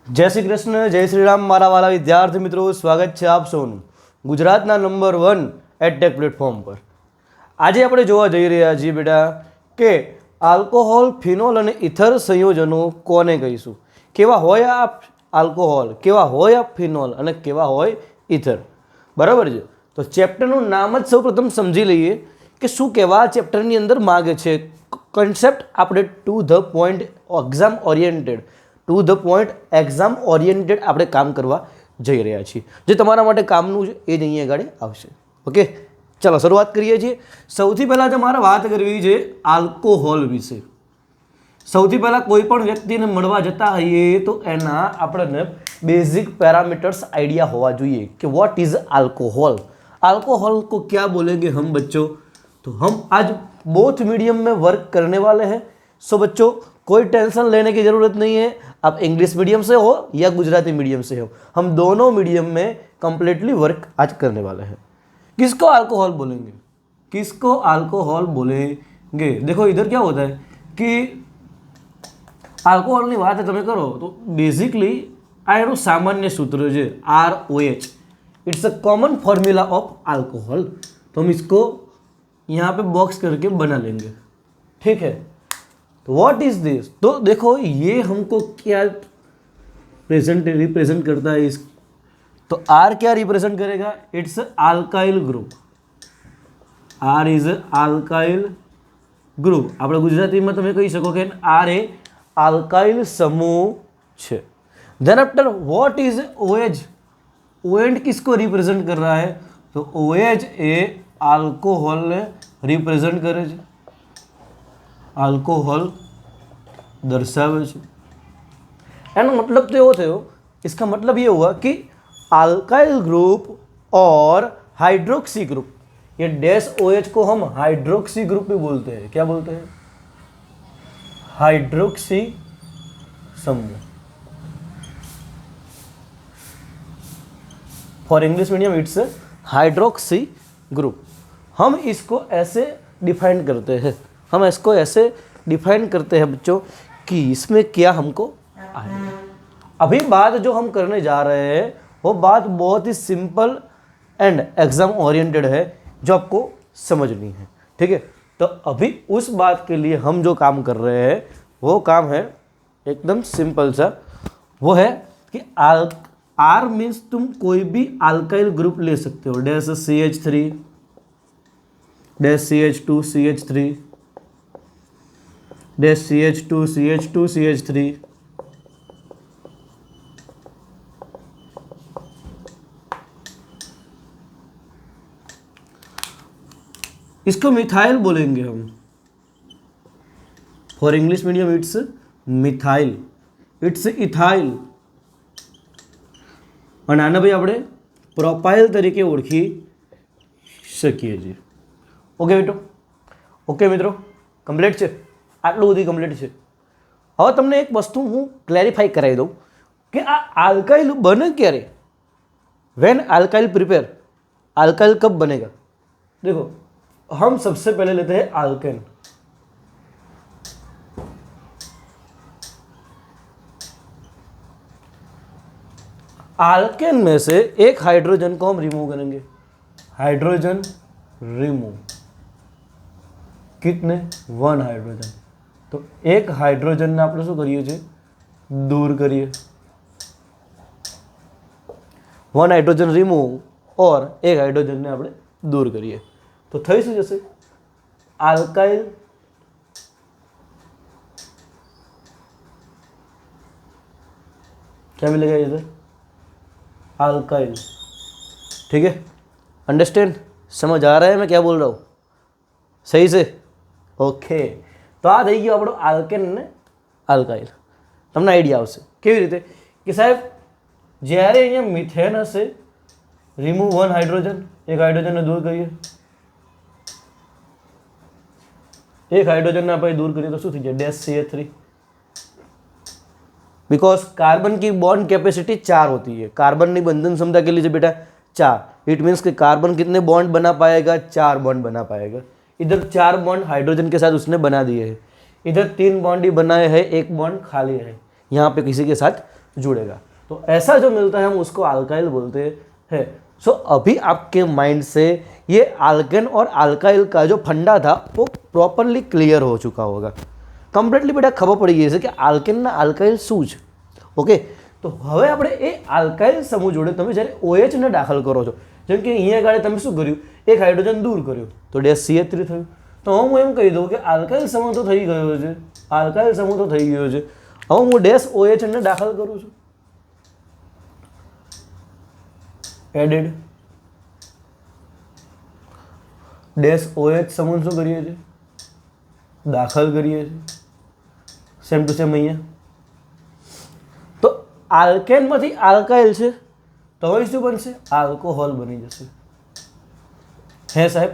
જય શ્રી કૃષ્ણ, જય શ્રી રામ મારા વાલા વિદ્યાર્થી મિત્રો, સ્વાગત છે આપ સૌનું ગુજરાતના નંબર 1 એડટેક પ્લેટફોર્મ પર। આજે આપણે જોવા જઈ રહ્યા છીએ બેટા કે આલ્કોહોલ, ફિનોલ અને ઇથર સંયોજનો કોને કહીશું, કેવા હોય આ આલ્કોહોલ, કેવા હોય આ ફિનોલ અને કેવા હોય ઇથર, બરાબર છે। તો ચેપ્ટરનું નામ જ સૌપ્રથમ સમજી લઈએ કે શું કહેવા આ ચેપ્ટરની અંદર માગે છે। કન્સેપ્ટ આપણે to the point exam oriented આપણે કામ કરવા જઈ રહ્યા છીએ, જે તમારા માટે કામનું છે એ જ અહીંયા આગળ આવશે। ઓકે, ચાલો શરૂઆત કરીએ છીએ। સૌથી પહેલાં તમારે વાત કરવી છે આલ્કોહોલ વિશે। સૌથી પહેલાં કોઈ પણ વ્યક્તિને મળવા જતા હોઈએ તો એના આપણને बेसिक पैरामीटर्स आइडिया होना चाहिए कि व्हाट इज अल्कोहल। अल्कोहल को क्या बोलेंगे हम बच्चों, तो हम आज बोथ मीडियम में वर्क करने वाले हैं। सो बच्चों कोई टेंशन लेने की ज़रूरत नहीं है, आप इंग्लिश मीडियम से हो या गुजराती मीडियम से हो, हम दोनों मीडियम में कंप्लीटली वर्क आज करने वाले हैं। किसको अल्कोहल बोलेंगे, किसको अल्कोहल बोलेंगे। देखो इधर क्या होता है कि अल्कोहल की बात તમે કરો તો बेसिकली આ એનું સામાન્ય સૂત્ર છે ROH, it's a common formula of alcohol. तो हम इसको यहाँ पे बॉक्स करके बना लेंगे, ठीक है। तो व्हाट इज दिस, तो देखो ये हमको क्या रिप्रेजेंट करता है इस, तो R क्या रिप्रेजेंट करेगा, it's alkyl group. R is alkyl group. આપણે ગુજરાતીમાં તમે કહી શકો કે R એ अल्काइल समूह છે। Then after what is OH, OH किसको रिप्रेजेंट कर रहा है, तो OH ए अल्कोहल ने रिप्रेजेंट करे છે, अल्कोहल दर्शावे છે। એનો मतलब तो એવો થયો, इसका मतलब ये हुआ कि अल्काइल ग्रुप और हाइड्रोक्सी ग्रुप, ये डैश OH को हम हाइड्रोक्सी ग्रुप भी बोलते हैं। क्या बोलते हैं, हाइड्रोक्सी समूह। For English medium it's hydroxy group. हम इसको ऐसे डिफाइन करते हैं, हम इसको ऐसे डिफाइन करते हैं बच्चों कि इसमें क्या हमको आएगा। अभी बात जो हम करने जा रहे हैं वो बात बहुत ही सिंपल एंड एग्जाम ओरिएंटेड है, जो आपको समझनी है, ठीक है। तो अभी उस बात के लिए हम जो काम कर रहे हैं वो काम है एकदम सिंपल सा, वो है कि R मीन्स तुम कोई भी अल्काइल ग्रुप ले सकते हो, dash CH3, dash CH2 CH3, dash CH2 CH2 CH3, इसको मिथाइल बोलेंगे हम। For English medium it's methyl, it's ethyl. અને આને ભાઈ આપણે પ્રોપાઇલ તરીકે ઓળખી શકીએ છીએ। ઓકે બેટો, ઓકે મિત્રો, કમ્પ્લીટ છે, આટલું બધી કમ્પ્લીટ છે। હવે તમને એક વસ્તુ હું ક્લેરિફાઈ કરાવી દઉં કે આ આલ્કાઇલ બને ક્યારે, व्हेन अल्काइल प्रिपेयर, अल्काइल कब बनेगा। देखो हम सबसे पहले लेते हैं अल्केन। अल्केन में से एक हाइड्रोजन को हम रिमूव करेंगे, हाइड्रोजन रिमूव, कितने 1 हाइड्रोजन। तो एक हाइड्रोजन ने આપણે શું કરીએ છે, दूर करिए, 1 हाइड्रोजन रिमूव और एक हाइड्रोजन ने આપણે दूर करिए, तो થઈ શું જશે, अल्काइल क्या मिलेगा इधर, अल्काइल। ठीक है, अंडरस्टैंड, समझ आ रहा है मैं क्या बोल रहा हूँ, सही से। ओके, तो आ થઈ ગયો આપણો આલ્કેન ને આલ્કાઇલ। તમને આઈડિયા આવશે કેવી રીતે કે સાહેબ જ્યારે અહીંયા મિથેન હશે, રિમૂવ 1 હાઇડ્રોજન, એક હાઇડ્રોજનને દૂર કરીએ, एक हाइड्रोजन ने આપણે दूर करिए तो શું થઈ જાય, डैश CH3। बिकॉज कार्बन की बॉन्ड कैपेसिटी 4 होती है, कार्बन की बंधन क्षमता के लिए बेटा 4, इट मीन्स कि कार्बन कितने बॉन्ड बना पाएगा, 4 बॉन्ड बना पाएगा। इधर 4 बॉन्ड हाइड्रोजन के साथ उसने बना दिए हैं, इधर 3 बॉन्ड ही बनाए हैं, 1 बॉन्ड खाली है, यहाँ पे किसी के साथ जुड़ेगा। तो ऐसा जो मिलता है हम उसको अल्काइल बोलते हैं। सो अभी आपके माइंड से ये आल्केन और अल्काइल का जो फंडा था वो प्रॉपरली क्लियर हो चुका होगा। કમ્પ્લીટલી બેટા ખબર પડી ગઈ છે કે આલ્કેનના આલ્કાઇલ શું છે। ઓકે, તો હવે આપણે એ આલ્કાઇલ સમૂહ જોડે તમે જ્યારે OH ને દાખલ કરો છો, જેમ કે અહીંયા આગળ તમે શું કર્યું, એક હાઇડ્રોજન દૂર કર્યો તો -CH3 થયું। તો હું એમ કહી દઉં કે આલ્કાઇલ સમૂહ તો થઈ ગયો છે, આલ્કાઇલ સમૂહ તો થઈ ગયો છે। હવે હું -OH ને દાખલ કરું છું, એડેડ -OH સમૂહ શું કરીએ છીએ, દાખલ કરીએ છીએ, સેમ ટુ સેમ અહીંયા। તો આલ્કેનમાંથી આલ્કાઇલ છે તો હવે શું બનશે, આલ્કોહોલ બની જશે। है साहब,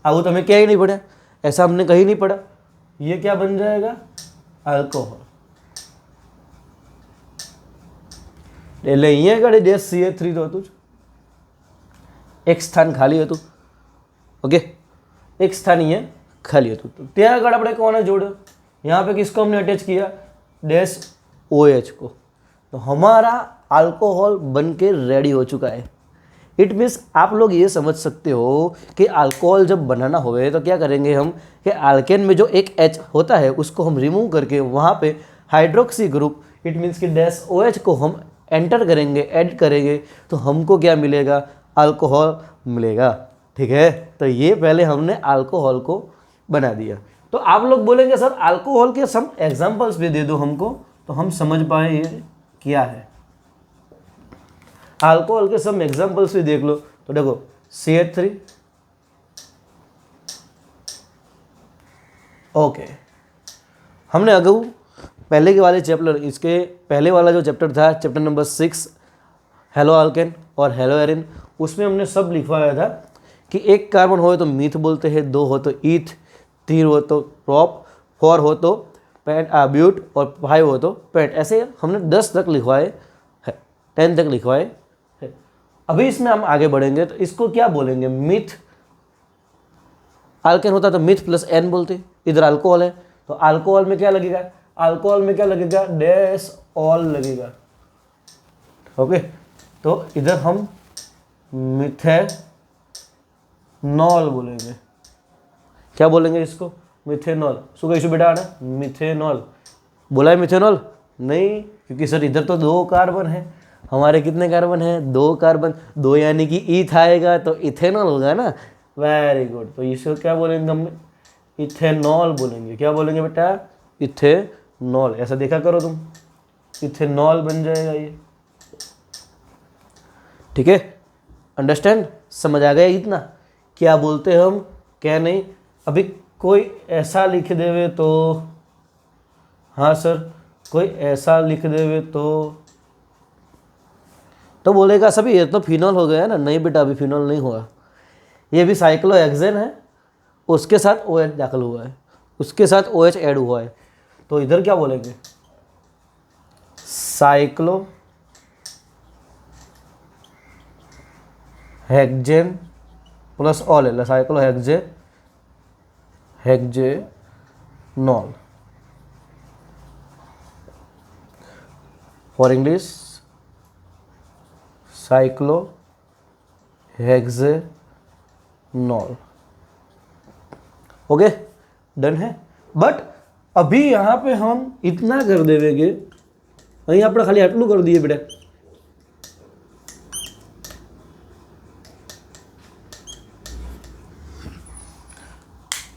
આવું તમે ક્યાંય नहीं पढ़ा, ऐसा हमने कहीं नहीं पढ़ा। ये क्या बन जाएगा, अल्कोहल। એટલે અહીંયા આગળ CH3 તો હતું જ, એક સ્થાન ખાલી હતું। ओके, एक स्थान ये खाली હતું, तो ત્યાં આગળ આપણે કોને જોડ્યો, यहाँ पे किसको हमने अटैच किया, -OH को। तो हमारा अल्कोहल बन के रेडी हो चुका है। इट मीन्स आप लोग ये समझ सकते हो कि अल्कोहल जब बनाना होवे तो क्या करेंगे हम कि अल्केन में जो एक H होता है उसको हम रिमूव करके वहाँ पे हाइड्रोक्सी ग्रुप, इट मीन्स कि -OH को हम एंटर करेंगे, ऐड करेंगे, तो हमको क्या मिलेगा, अल्कोहल मिलेगा। ठीक है, तो ये पहले हमने अल्कोहल को बना दिया। तो आप लोग बोलेंगे सर अल्कोहल के सम एग्जाम्पल्स भी दे दो हमको, तो हम समझ पाए ये क्या है। अल्कोहल के सम एग्जाम्पल्स भी देख लो, तो देखो CH3, ओके। हमने अगू पहले के वाले चैप्टर, इसके पहले वाला जो चैप्टर था, चैप्टर नंबर 6 हेलो अल्केन और हेलो एरिन, उसमें हमने सब लिखवाया था कि एक कार्बन हो तो मीथ बोलते हैं, 2 हो तो ईथ, 3 हो तो प्रॉप, 4 हो तो ब्यूट और 5 हो तो पेंट। ऐसे हमने 10 तक लिखवाए है, 10 तक लिखवाए है। अभी इसमें हम आगे बढ़ेंगे तो इसको क्या बोलेंगे, मीथ। अल्केन होता तो मीथ प्लस N बोलते, इधर अल्कोहल है तो अल्कोहल में क्या लगेगा, अल्कोहल में क्या लगेगा, -ऑल लगेगा। ओके, तो इधर हम मिथेनॉल बोलेंगे। क्या बोलेंगे इसको, मिथेनॉल। શું કહીશું બેટા આને, मिथेनॉल। बोला है मिथेनॉल नहीं, क्योंकि सर इधर तो 2 कार्बन है, हमारे कितने कार्बन है, 2 कार्बन, 2 यानी कि ईथ आएगा तो इथेनॉल होगा ना। वेरी गुड, तो इसको क्या बोलेंगे हम, इथेनॉल बोलेंगे। क्या बोलेंगे बेटा, इथेनॉल। ऐसा देखा करो तुम, इथेनॉल बन जाएगा ये। ठीक है, अंडरस्टैंड, समझ आ गया इतना, क्या बोलते हैं हम, क्या नहीं। अभी कोई ऐसा लिख देवे तो, हाँ सर, कोई ऐसा लिख देवे तो बोलेगा सभी ये तो फिनॉल हो गया ना। नहीं बेटा, अभी फिनॉल नहीं हुआ, ये भी साइक्लोहेक्सेन है, उसके साथ OH दाखिल हुआ है, उसके साथ OH ऐड हुआ है। तो इधर क्या बोलेंगे, साइक्लो हेक्सेन प्लस ऑल है, cyclo hexanol. For English cyclo hexanol. Okay, done है। बट अभी यहाँ पे हम इतना कर देवेंगे, अहीं આપણે ખાલી આટલું કરી દઈએ બેટા।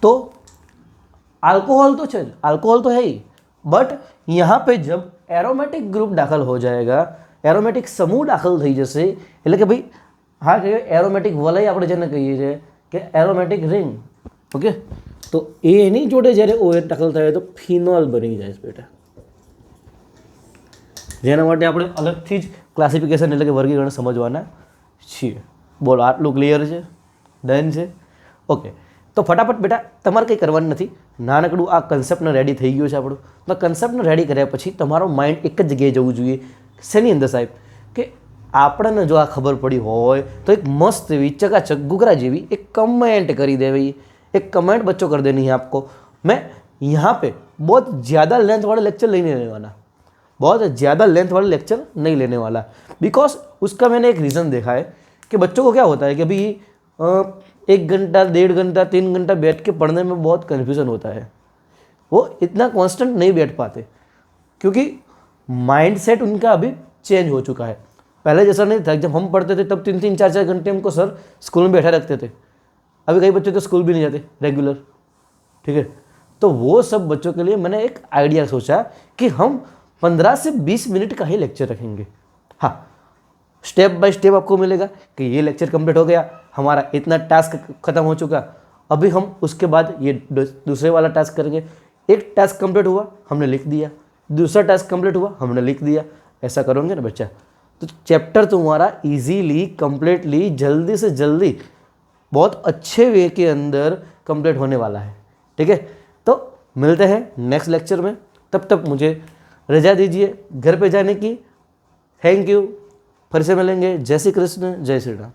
तो अल्कोहल तो है, अल्कोहल तो है ही, बट यहाँ पे जब एरोमेटिक ग्रुप दाखिल हो जाएगा, एरोमेटिक समूह दाखिल थी जैसे, એટલે કે ભાઈ हाँ कहिए एरोमेटिक वलय આપણે જેને કહીએ છીએ કે એરોમેટિક રિંગ। ઓકે, તો એની જોડે જ્યારે OH દાખલ થાય તો ફિનોલ બની જાય છે બેટા। જેના માટે આપણે અલગથી જ ક્લાસિફિકેશન એટલે કે વર્ગીકરણ સમજવાના છીએ। બોલો, આટલું ક્લિયર છે, ડન છે। ઓકે, તો ફટાફટ બેટા તમારે કંઈ કરવાનું નથી, નાનકડું આ કન્સેપ્ટને રેડી થઈ ગયું છે આપણું। તો કન્સેપ્ટને રેડી કર્યા પછી તમારો માઇન્ડ એક જ જગ્યાએ જવું જોઈએ, શેની અંદર સાહેબ, કે આપણને જો આ ખબર પડી હોય તો એક મસ્ત એવી ચકાચક ઘૂઘરા જેવી એક कमेंट કરી દેવી। एक कमेंट बच्चों कर देनी है आपको। मैं यहाँ पे बहुत ज़्यादा लेंथ वाले लेक्चर नहीं लेने वाला, बहुत ज़्यादा लेंथ वाले लेक्चर नहीं लेने वाला, बिकॉज उसका मैंने एक रीज़न देखा है कि बच्चों को क्या होता है कि अभी 1 घंटा 1.5 घंटा 3 घंटा बैठ के पढ़ने में बहुत कन्फ्यूज़न होता है, वो इतना कांस्टेंट नहीं बैठ पाते क्योंकि माइंड सेट उनका अभी चेंज हो चुका है। पहले जैसा नहीं था, जब हम पढ़ते थे तब 3-3 4-4 घंटे हमको सर स्कूल में बैठा रखते थे। अभी कई बच्चे तो स्कूल भी नहीं जाते रेगुलर, ठीक है। तो वो सब बच्चों के लिए मैंने एक आइडिया सोचा कि हम 15 से 20 मिनट का ही लेक्चर रखेंगे। हाँ, स्टेप बाय स्टेप आपको मिलेगा कि ये लेक्चर कंप्लीट हो गया, हमारा इतना टास्क खत्म हो चुका, अभी हम उसके बाद ये दूसरे वाला टास्क करेंगे। एक टास्क कंप्लीट हुआ, हमने लिख दिया, दूसरा टास्क कंप्लीट हुआ, हमने लिख दिया। ऐसा करोगे ना बच्चा, तो चैप्टर तुम्हारा इजीली कंप्लीटली जल्दी से जल्दी बहुत अच्छे वे के अंदर कंप्लीट होने वाला है, ठीक है। तो मिलते हैं नेक्स्ट लेक्चर में, तब तक मुझे रजा दीजिए घर पे जाने की। थैंक यू, फिर से मिलेंगे। जय श्री कृष्ण, जय श्री राम।